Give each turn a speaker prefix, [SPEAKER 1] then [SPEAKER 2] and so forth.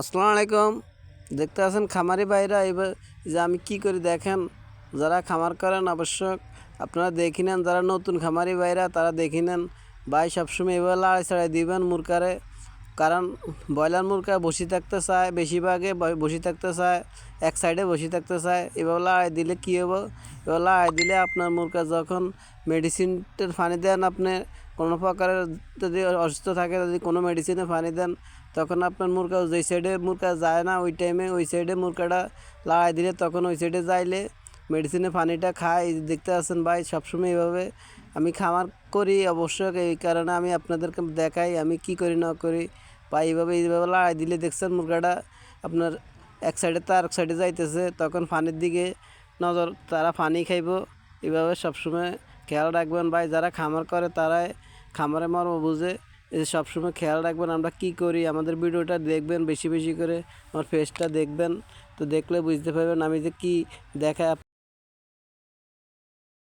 [SPEAKER 1] আসসালামু আলাইকুম। দেখতে আছেন খামারি ভাইরা এবার যে আমি কি করি দেখেন। যারা খামার করেন অবশ্য আপনারা দেখে নেন, যারা নতুন খামারি ভাইরা তারা দেখে নেন। ভাই সবসময় এবার লাড়াই ছাড়াই দিবেন মুরগারে, কারণ ব্রয়লার মুরগা বসে থাকতে চায়, বেশিরভাগে বসে থাকতে চায়, এক সাইডে বসে থাকতে চায়। এবার লাড়াই দিলে কী হবো? এবার লাড়াই দিলে আপনার মুরগা যখন মেডিসিনটার পানি দেন, আপনি কোনো প্রকারের যদি অসুস্থ থাকে, যদি কোনো মেডিসিনে পানি দেন, তখন আপনার মুরগা যেই সাইডে মুরগা যায় না ওই টাইমে ওই সাইডে মুরগাটা লাড়াই দিলে তখন ওই সাইডে যাইলে মেডিসিনে পানিটা খায়। দেখতে আছেন ভাই, সবসময় এইভাবে আমি খামার করি অবশ্য, এই কারণে আমি আপনাদেরকে দেখাই আমি কি করি না করি। বা এইভাবে লাড়াই দিলে দেখছেন মুরগাটা আপনার এক সাইডে তো আরেক সাইডে যাইতেছে, তখন পানির দিকে নজর, তারা পানি খাইব। এইভাবে সবসময় খেয়াল রাখবেন ভাই, যারা খামার করে তারাই খামারে মর্ম বুঝে। এই সবসময় খেয়াল রাখবেন আমরা কি করি। আমাদের ভিডিওটা দেখবেন, বেশি বেশি করে আমার ফেসটা দেখবেন, তো দেখলে বুঝতে পারবেন আমি যে কি দেখায়।